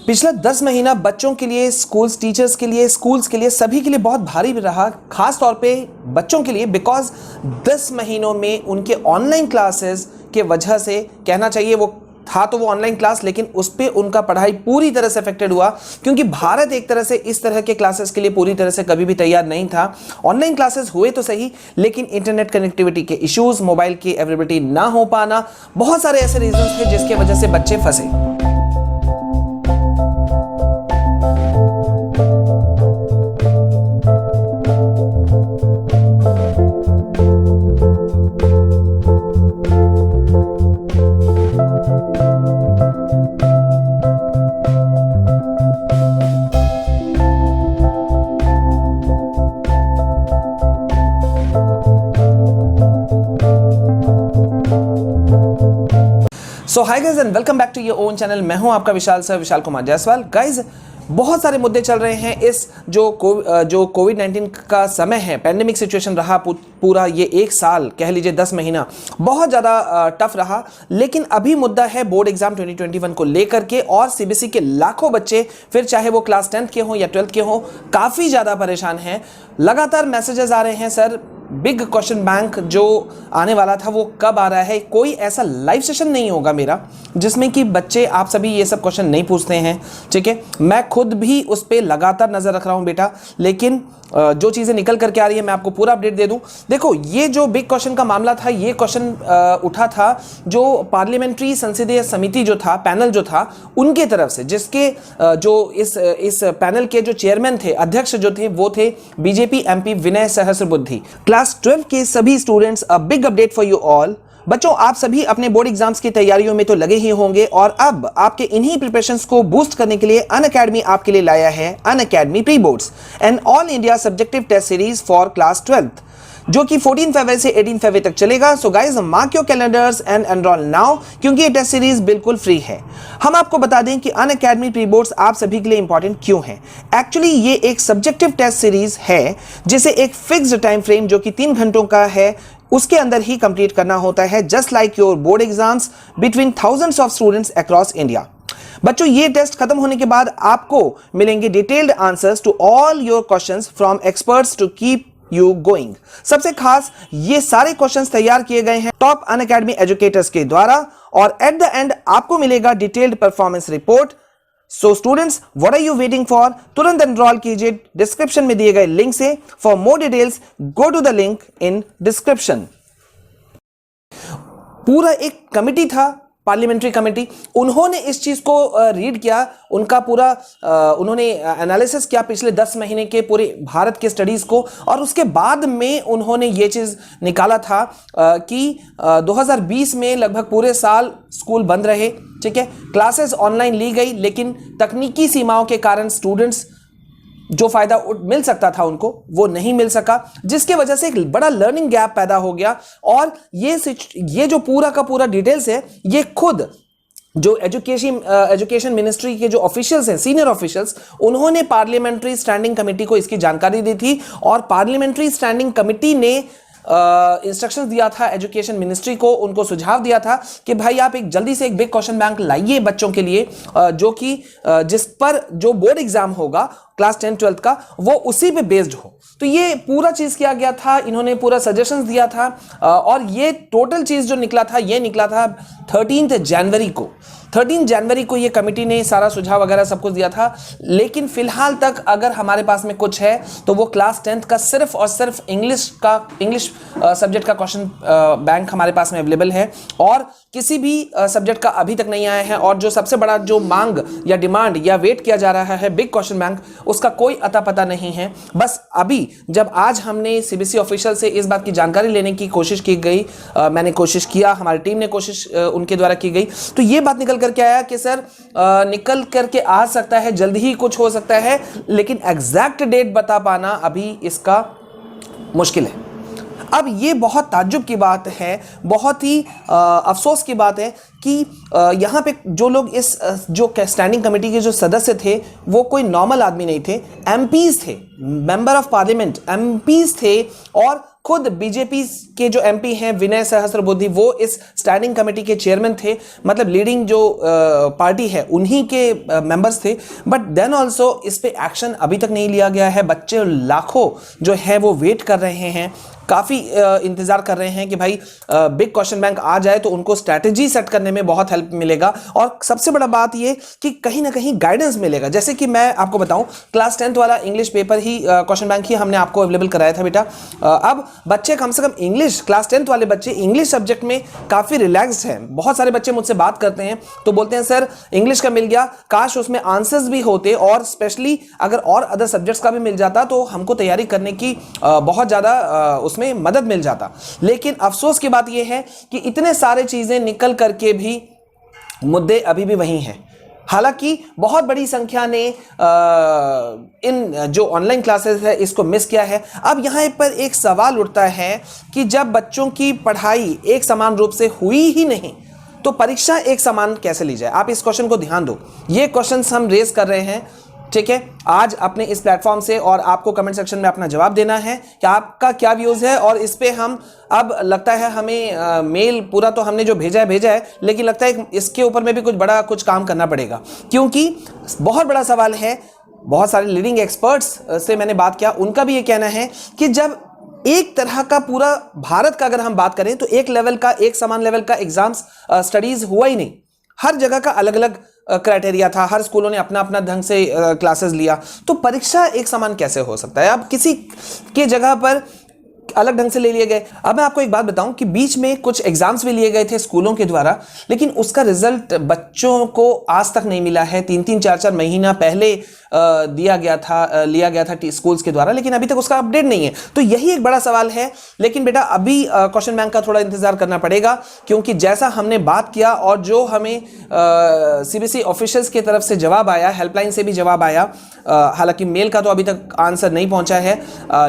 पिछला 10 महीना बच्चों के लिए, स्कूल्स टीचर्स के लिए, स्कूल्स के लिए, सभी के लिए बहुत भारी रहा, खास तौर पे बच्चों के लिए, बिकॉज 10 महीनों में उनके ऑनलाइन क्लासेस के वजह से, कहना चाहिए वो था तो वो ऑनलाइन क्लास, लेकिन उस पर उनका पढ़ाई पूरी तरह से अफेक्टेड हुआ, क्योंकि भारत एक तरह से इस तरह के क्लासेस के लिए पूरी तरह से कभी भी तैयार नहीं था। ऑनलाइन क्लासेस हुए तो सही, लेकिन इंटरनेट कनेक्टिविटी के इश्यूज, मोबाइल की अवेलेबिलिटी ना हो पाना, बहुत सारे ऐसे रीजंस थे जिसके वजह से बच्चे फंसे। So hi guys and welcome back to your own channel. मैं हूं आपका विशाल सर, विशाल कुमार जायसवाल। गाइज, बहुत सारे मुद्दे चल रहे हैं। इस जो कोविड-19 का समय है, पैंडेमिक सिचुएशन रहा पूरा ये एक साल, कह लीजिए 10 महीना, बहुत ज़्यादा टफ रहा। लेकिन अभी मुद्दा है बोर्ड एग्जाम 2021 को लेकर के, और सीबीएसई के लाखों बच्चे, फिर चाहे वो क्लास 10th के हों या 12th के हों, काफ़ी ज़्यादा परेशान हैं। लगातार मैसेजेस आ रहे हैं, सर बिग क्वेश्चन बैंक जो आने वाला था वो कब आ रहा है। कोई ऐसा लाइव सेशन नहीं होगा मेरा जिसमें कि बच्चे आप सभी ये सब क्वेश्चन नहीं पूछते हैं, ठीक है। मैं खुद भी उस पर लगातार नजर रख रहा हूं बेटा, लेकिन जो चीजें निकल करके आ रही है मैं आपको पूरा अपडेट दे दूं। देखो, ये जो बिग क्वेश्चन का मामला था, ये क्वेश्चन उठा था जो पार्लियामेंट्री संसदीय समिति जो था, पैनल जो था, उनके तरफ से, जिसके जो इस पैनल के जो चेयरमैन थे, अध्यक्ष जो थे, वो थे BJP MP Vinay Sahasrabuddhe. Class 12 के सभी students, a big update for you all. बच्चों, आप सभी अपने बोर्ड एग्जाम्स की तैयारियों में तो लगे ही होंगे, और अब आपके इन्हीं प्रिपरेशंस को बूस्ट करने के लिए अनअकैडमी आपके लिए लाया है Unacademy pre boards, an all India subjective test series for class 12th, जो कि 14 फरवरी से 18 फरवरी तक चलेगा। So guys, mark your calendars and enrol now, क्योंकि ये टेस्ट सीरीज बिल्कुल फ्री है। हम आपको बता दें कि अनअकैडमी प्री बोर्ड्स आप सभी के लिए इंपॉर्टेंट क्यों है। एक्चुअली ये एक सब्जेक्टिव टेस्ट सीरीज है, जिसे एक फिक्स्ड टाइम फ्रेम जो कि 3 घंटों का है, उसके अंदर ही कंप्लीट करना होता है, just like your board exams between thousands of students across India. बच्चों, ये टेस्ट खत्म होने के बाद आपको मिलेंगे detailed answers to all your questions from experts to keep you going. सबसे खास, ये सारे क्वेश्चंस तैयार किए गए हैं टॉप अनअकैडमी एजुकेटर्स के द्वारा, और एट द एंड आपको मिलेगा detailed performance report. So students, what are you waiting for? तुरंत एनरोल कीजिए डिस्क्रिप्शन में दिए गए लिंक से। For more details go to the link in description. पूरा एक कमिटी था, पार्लियामेंट्री कमेटी, उन्होंने इस चीज को रीड किया, उनका पूरा उन्होंने एनालिसिस किया पिछले 10 महीने के पूरे भारत के स्टडीज को, और उसके बाद में उन्होंने ये चीज निकाला था कि 2020 में लगभग पूरे साल स्कूल बंद रहे, ठीक है, क्लासेस ऑनलाइन ली गई, लेकिन तकनीकी सीमाओं के कारण स्टूडेंट्स जो फायदा मिल सकता था उनको वो नहीं मिल सका, जिसके वजह से एक बड़ा लर्निंग गैप पैदा हो गया। और ये जो पूरा का पूरा डिटेल्स है, ये खुद जो एजुकेशन मिनिस्ट्री के जो ऑफिशियल्स हैं, सीनियर ऑफिशियल्स, उन्होंने पार्लियामेंट्री स्टैंडिंग कमेटी को इसकी जानकारी दी थी, और पार्लियामेंट्री स्टैंडिंग कमेटी ने इंस्ट्रक्शंस दिया था एजुकेशन मिनिस्ट्री को, उनको सुझाव दिया था कि भाई आप एक जल्दी से एक बिग क्वेश्चन बैंक लाइए बच्चों के लिए, जो कि जिस पर जो बोर्ड एग्जाम होगा क्लास 10 12th का, वो उसी पे बेस्ड हो। तो ये पूरा चीज किया गया था, इन्होंने पूरा सजेशंस दिया था, और ये टोटल चीज जो निकला था, ये निकला था 13 जनवरी को। 13 जनवरी को ये कमेटी ने सारा सुझाव वगैरह सब कुछ दिया था। लेकिन फिलहाल तक अगर हमारे पास में कुछ है तो वो क्लास 10th का सिर्फ और सिर्फ इंग्लिश सब्जेक्ट का क्वेश्चन बैंक हमारे पास में अवेलेबल है, और किसी भी सब्जेक्ट का अभी तक नहीं आया है। और जो सबसे बड़ा जो मांग या डिमांड या वेट किया जा रहा है बिग क्वेश्चन बैंक, उसका कोई अता पता नहीं है। बस अभी जब आज हमने सीबीएसई ऑफिशियल से इस बात की जानकारी लेने की कोशिश की गई, मैंने कोशिश किया, हमारी टीम ने कोशिश उनके द्वारा की गई, तो ये बात निकल करके आया कि सर निकल करके आ सकता है, जल्द ही कुछ हो सकता है, लेकिन एग्जैक्ट डेट बता पाना अभी इसका मुश्किल है। अब ये बहुत ताज्जुब की बात है, बहुत ही अफसोस की बात है कि यहाँ पे जो लोग इस जो स्टैंडिंग कमेटी के जो सदस्य थे वो कोई नॉर्मल आदमी नहीं थे, एमपीज थे, मेंबर ऑफ पार्लियामेंट एमपीज थे, और खुद बीजेपी के जो एमपी हैं विनय सहस्त्रबुद्धे, वो इस स्टैंडिंग कमेटी के चेयरमैन थे, मतलब लीडिंग जो पार्टी है उन्हीं के मेंबर्स थे। बट देन ऑल्सो इस पे एक्शन अभी तक नहीं लिया गया है। बच्चे लाखों जो है वो वेट कर रहे हैं, काफ़ी इंतज़ार कर रहे हैं कि भाई बिग क्वेश्चन बैंक आ जाए तो उनको स्ट्रैटेजी सेट करने में बहुत हेल्प मिलेगा। और सबसे बड़ा बात ये कि कहीं ना कहीं गाइडेंस मिलेगा। जैसे कि मैं आपको बताऊं, क्लास 10th वाला इंग्लिश पेपर ही क्वेश्चन बैंक ही हमने आपको अवेलेबल कराया था बेटा। अब बच्चे कम से कम इंग्लिश, क्लास 10th वाले बच्चे इंग्लिश सब्जेक्ट में काफ़ी रिलैक्स्ड हैं। बहुत सारे बच्चे मुझसे बात करते हैं तो बोलते हैं सर इंग्लिश का मिल गया, काश उसमें आंसर्स भी होते और स्पेशली अगर और अदर सब्जेक्ट्स का भी मिल जाता तो हमको तैयारी करने की बहुत ज़्यादा उसमें मदद मिल जाता। लेकिन अफसोस की बात यह है कि इतने सारे चीजें निकल करके भी मुद्दे अभी भी वही हैं। हालांकि बहुत बड़ी संख्या ने इन जो ऑनलाइन क्लासेस है इसको मिस किया है। अब यहां पर एक सवाल उठता है कि जब बच्चों की पढ़ाई एक समान रूप से हुई ही नहीं तो परीक्षा एक समान कैसे ली जाए? आप इस क्वेश्चन को ध्यान दो। ये क्वेश्चंस हम रेज कर रहे हैं, ठीक है, आज अपने इस प्लेटफॉर्म से, और आपको कमेंट सेक्शन में अपना जवाब देना है कि आपका क्या व्यूज है। और इस पे हम अब लगता है हमें मेल पूरा तो हमने जो भेजा है, लेकिन लगता है इसके ऊपर में भी कुछ काम करना पड़ेगा, क्योंकि बहुत बड़ा सवाल है। बहुत सारे लीडिंग एक्सपर्ट्स से मैंने बात किया, उनका भी ये कहना है कि जब एक तरह का पूरा भारत का अगर हम बात करें तो एक लेवल का, एक समान लेवल का एग्जाम्स स्टडीज हुआ ही नहीं। हर जगह का अलग अलग क्राइटेरिया था, हर स्कूलों ने अपना अपना ढंग से क्लासेस लिया, तो परीक्षा एक समान कैसे हो सकता है? अब किसी के जगह पर अलग ढंग से ले लिए गए। अब मैं आपको एक बात बताऊं कि बीच में कुछ एग्जाम्स भी लिए गए थे स्कूलों के द्वारा, लेकिन उसका रिजल्ट बच्चों को आज तक नहीं मिला है। 3-3, 4-4 महीना पहले लिया गया था स्कूल्स के द्वारा, लेकिन अभी तक उसका अपडेट नहीं है। तो यही एक बड़ा सवाल है। लेकिन बेटा अभी क्वेश्चन बैंक का थोड़ा इंतजार करना पड़ेगा, क्योंकि जैसा हमने बात किया और जो हमें सीबीएसई ऑफिशियल्स की तरफ से जवाब आया, हेल्पलाइन से भी जवाब आया, हालांकि मेल का तो अभी तक आंसर नहीं पहुंचा है,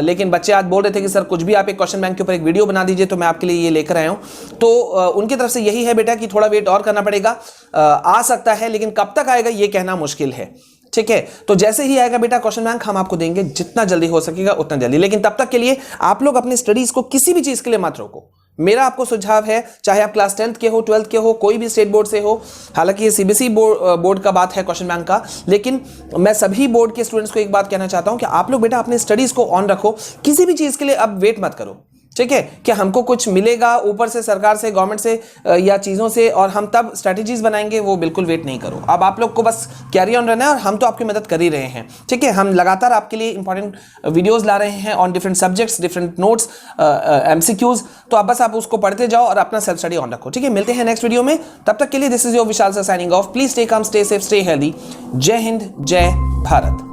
लेकिन बच्चे आज बोल रहे थे कि सर कुछ भी आप एक क्वेश्चन बैंक के ऊपर एक वीडियो बना दीजिए, तो मैं आपके लिए ये लेकर आया हूं। तो उनकी तरफ से यही है बेटा कि थोड़ा वेट और करना पड़ेगा। आ सकता है, लेकिन कब तक आएगा ये कहना मुश्किल है, ठीक है। तो जैसे ही आएगा बेटा क्वेश्चन बैंक हम आपको देंगे, जितना जल्दी हो सकेगा उतना जल्दी। लेकिन तब तक के लिए आप लोग अपनी स्टडीज को किसी भी चीज के लिए मत रोको। मेरा आपको सुझाव है, चाहे आप क्लास 10th के हो, 12th के हो, कोई भी स्टेट बोर्ड से हो, हालांकि ये सीबीएसई बोर्ड का बात है क्वेश्चन बैंक का, लेकिन मैं सभी बोर्ड के स्टूडेंट्स को एक बात कहना चाहता हूं कि आप लोग बेटा अपने स्टडीज को ऑन रखो। किसी भी चीज के लिए अब वेट मत करो, ठीक है, कि हमको कुछ मिलेगा ऊपर से, सरकार से, गवर्नमेंट से या चीज़ों से, और हम तब स्ट्रैटेजीज बनाएंगे। वो बिल्कुल वेट नहीं करो। अब आप लोग को बस कैरी ऑन रहना है, और हम तो आपकी मदद कर ही रहे हैं, ठीक है। हम लगातार आपके लिए इंपॉर्टेंट वीडियोस ला रहे हैं on different subjects, different notes, MCQs. तो अब बस आप उसको पढ़ते जाओ और अपना सेल्फ स्टडी ऑन रखो, ठीक है। मिलते हैं नेक्स्ट वीडियो में, तब तक के लिए this is your Vishal sir signing off. Please stay calm, stay safe, stay healthy. जय हिंद, जय भारत।